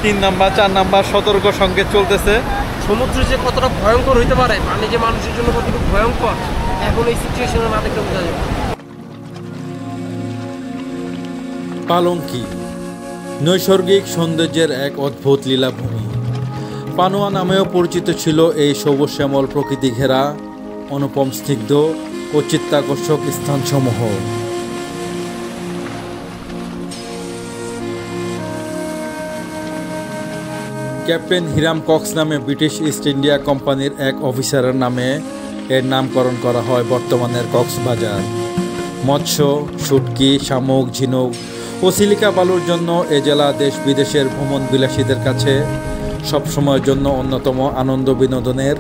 3 number 4 number সতর্ক সংকেত চলতেছে। সমুদ্র যে কতটা ভয়ঙ্কর হইতে পারে, পানি যে মানুষের জন্য কতটুকু ভয়ঙ্কর, এখন এই সিচুয়েশনে না দেখলে বোঝা যাবে। পালঙ্কি নৈসর্গিক সৌন্দর্যের এক অদ্ভুত লীলাভূমি। পানোয়া নামেও পরিচিত ছিল এই সবুজ শ্যামল প্রকৃতি ঘেরা অনুপম স্নিগ্ধ ও চিত্তাকর্ষক স্থানসমূহ। ক্যাপ্টেন হিরাম কক্স নামে ব্রিটিশ ইস্ট ইন্ডিয়া কোম্পানির এক অফিসারের নামে এর নামকরণ করা হয় বর্তমানের কক্সবাজার। মৎস্য, শুটকি, শামুক, ঝিনুক ও সিলিকা বালুর জন্য এ জেলা দেশ বিদেশের ভ্রমণ বিলাসীদের কাছে সবসময়ের জন্য অন্যতম আনন্দ বিনোদনের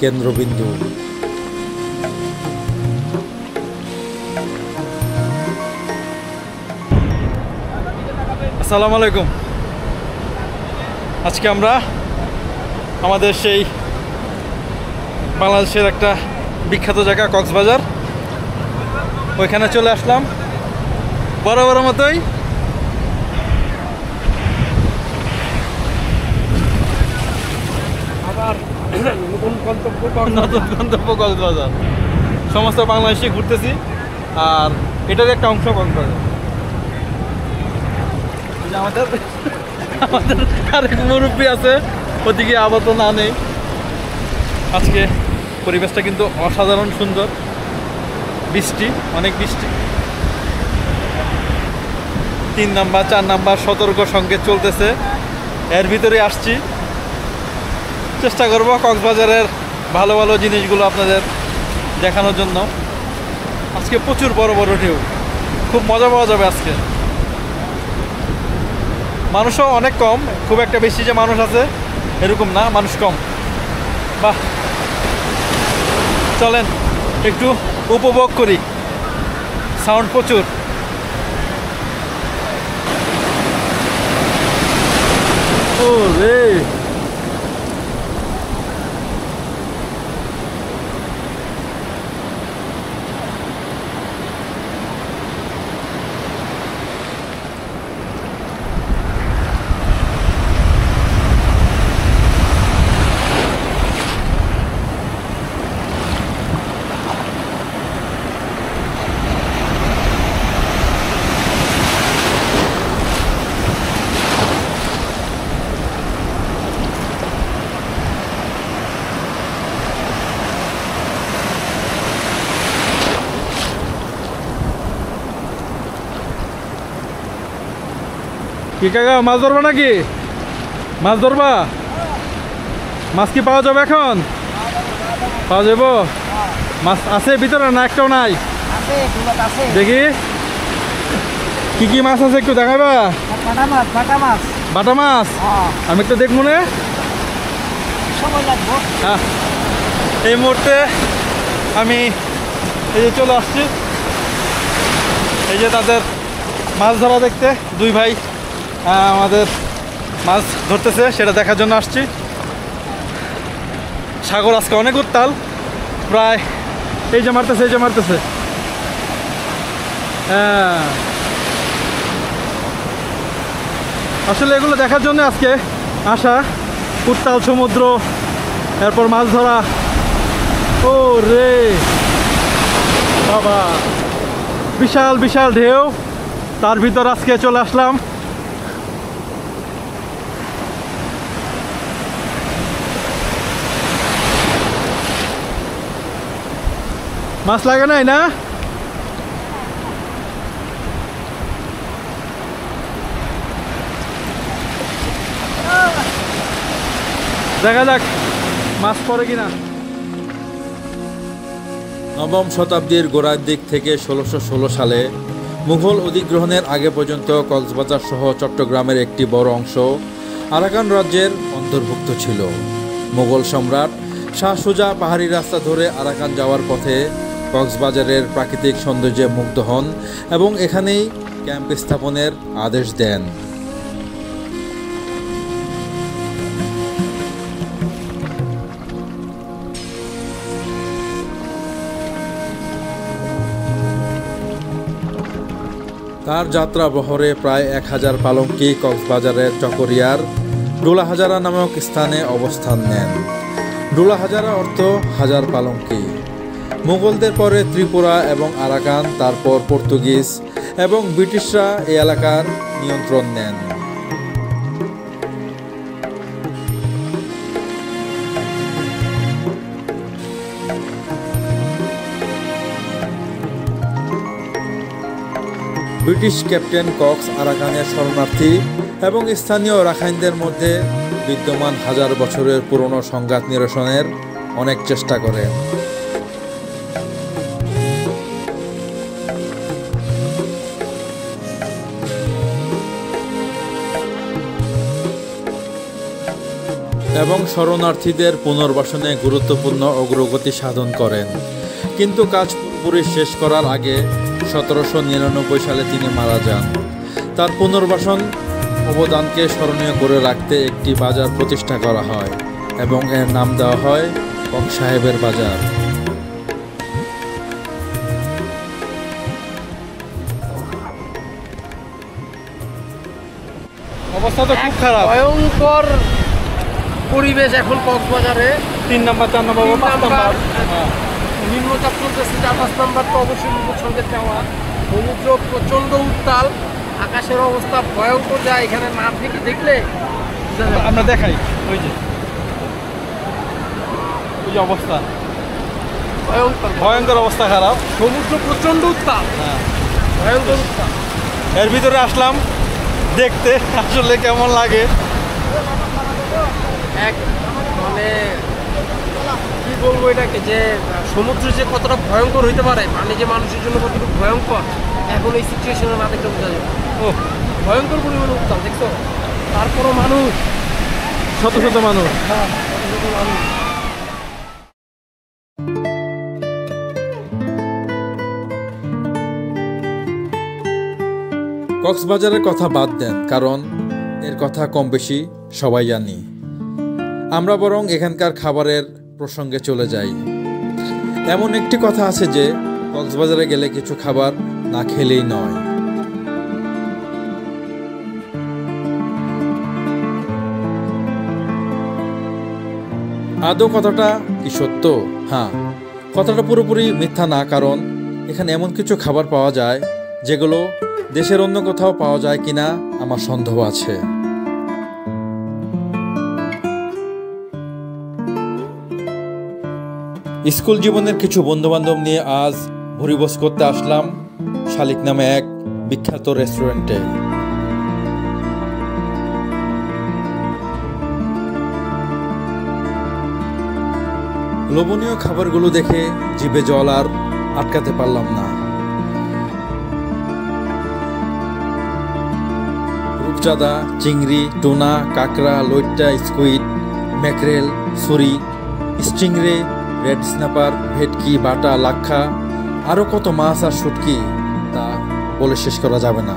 কেন্দ্রবিন্দু। আসসালামু আলাইকুম। আজকে আমরা আমাদের সেই বাংলাদেশের একটা বিখ্যাত জায়গা কক্সবাজার, ওইখানে চলে আসলাম বরাবর মতোই। আবার নতুন গন্তব্য কক্সবাজার। সমস্ত বাংলাদেশে ঘুরতেছি, আর এটার একটা অংশ কক্সবাজার। আমাদের আরেক মুরব্বী আছে, ওদিকে আপাতত না নেই। আজকে পরিবেশটা কিন্তু অসাধারণ সুন্দর, বৃষ্টি, অনেক বৃষ্টি। 3 নাম্বার 4 নাম্বার সতর্ক সংকেত চলতেছে, এর ভিতরে আসছি। চেষ্টা করব কক্সবাজারের ভালো ভালো জিনিসগুলো আপনাদের দেখানোর জন্য। আজকে প্রচুর বড় বড় ঢেউ, খুব মজা পাওয়া যাবে আজকে। মানুষও অনেক কম, খুব একটা বেশি যে মানুষ আছে এরকম না, মানুষ কম। বাহ, চলেন একটু উপভোগ করি। সাউন্ড প্রচুর। ও রে, কি কাকা, মাছ ধরবা নাকি? মাছ ধরবা? মাছ কি পাওয়া যাবে এখন? পাওয়া যাবো? মাছ আছে ভিতরে না একটাও নাই? দেখি কি কি মাছ আছে, একটু দেখাবা? বাটা মাছ। আমি একটু দেখবো না। এই মুহূর্তে আমি এই যে চলে আসছি, এই যে তাদের মাছ ধরা দেখতে। দুই ভাই আমাদের মাছ ধরতেছে, সেটা দেখার জন্য আসছি। সাগর আজকে অনেক উত্তাল, প্রায় এই যে মারতেছে, এই যে মারতেছে। হ্যাঁ, আসলে এগুলো দেখার জন্য আজকে আসা। উত্তাল সমুদ্র, এরপর মাছ ধরা। ও রে বাবা, বিশাল বিশাল ঢেউ, তার ভিতর আজকে চলে আসলাম। মাছ লাগে নাই না? দেখা যাক মাছ পড়ে কিনা। নবম শতাব্দীর গোড়ার দিক থেকে 1616 সালে মুঘল অধিগ্রহণের আগে পর্যন্ত কক্সবাজার সহ চট্টগ্রামের একটি বড় অংশ আরাকান রাজ্যের অন্তর্ভুক্ত ছিল। মুঘল সম্রাট শাহ সুজা পাহাড়ি রাস্তা ধরে আরাকান যাওয়ার পথে কক্সবাজারের প্রাকৃতিক সৌন্দর্যে মুগ্ধ হন এবং এখানেই ক্যাম্প স্থাপনের আদেশ দেন। তার যাত্রা বহরে প্রায় 1000 পালঙ্কি কক্সবাজারের চকরিয়ার ডোলা হাজারা নামক স্থানে অবস্থান নেন। ডোলা হাজারা অর্থ হাজার পালঙ্কি। মুঘলদের পরে ত্রিপুরা এবং আরাকান, তারপর পর্তুগিজ এবং ব্রিটিশরা এই এলাকার নিয়ন্ত্রণ নেন। ব্রিটিশ ক্যাপ্টেন কক্স আরাকানের শরণার্থী এবং স্থানীয় রাখাইনদের মধ্যে বিদ্যমান হাজার বছরের পুরনো সংঘাত নিরসনের অনেক চেষ্টা করেন। এবং শরণার্থীদের পুনর্বাসনে গুরুত্বপূর্ণ অগ্রগতি সাধন করেন। কিন্তু কাজ পুরোপুরি শেষ করার আগে 1799 সালে তিনি মারা যান। তার পুনর্বাসন অবদানকে স্মরণীয় করে রাখতে একটি বাজার প্রতিষ্ঠা করা হয় এবং এর নাম দেওয়া হয় কক্স সাহেবের বাজার। অবস্থা তো খুব খারাপ। ভয়ঙ্কর পরিবেশ এখন কক্সবাজারে। 3 নাম্বার 4 নাম্বার 5 নাম্বার নিম্নচাপ চলতেছে, 4-5 নাম্বার তো অবশ্যই বিপদ সংকেত দেওয়া। সমুদ্র প্রচণ্ড উত্তাল, আকাশের অবস্থা ভয়ঙ্কর, যা এখানে না থেকে দেখলে বোঝা যাবে। আমরা দেখাই, ওই যে অবস্থা ভয়ঙ্কর ভয়ঙ্কর অবস্থা খারাপ। সমুদ্র প্রচণ্ড উত্তাল, হ্যাঁ, ভয়ঙ্কর উত্তাল। এর ভিতরে আসলাম দেখতে আসলে কেমন লাগে। এক মানে কি বলবো এটাকে, যে সমুদ্র যে কতটা ভয়ঙ্কর হইতে পারে, পানি যে মানুষের জন্য কতটুকু ভয়ঙ্কর, এখন এই সিচুয়েশনে না দেখলে বোঝা যাবে। ও ভয়ঙ্কর পরিমাণে উত্তাল, দেখছো? তারপরও মানুষ, শত শত মানুষ। হ্যাঁ, শত শত মানুষ। কক্সবাজারের কথা বাদ দেন, কারণ এর কথা কম বেশি সবাই জানি। আমরা বরং এখানকার খাবারের প্রসঙ্গে চলে যাই। এমন একটি কথা আছে যে কক্সবাজারে গেলে কিছু খাবার না খেলেই নয়। আদৌ কথাটা কি সত্য? হ্যাঁ, কথাটা পুরোপুরি মিথ্যা না, কারণ এখানে এমন কিছু খাবার পাওয়া যায় যেগুলো দেশের অন্য কোথাও পাওয়া যায় কিনা আমার সন্দেহ আছে। স্কুল জীবনের কিছু বন্ধুবান্ধব নিয়ে আজ ভুরিভোজ করতে আসলাম শালিক নামে এক বিখ্যাত রেস্টুরেন্টে। লোভনীয় খাবারগুলো দেখে জিভে জল আর আটকাতে পারলাম না। রূপচাঁদা, চিংড়ি, টুনা, কাঁকড়া, লইট্টা, স্কুইড, ম্যাকরেল, সুরি, স্টিংরে, রেড স্ন্যাপার, ভেটকি, বাটা, লাক্ষা, আরও কত মাছ আর শুটকি তা বলে শেষ করা যাবে না।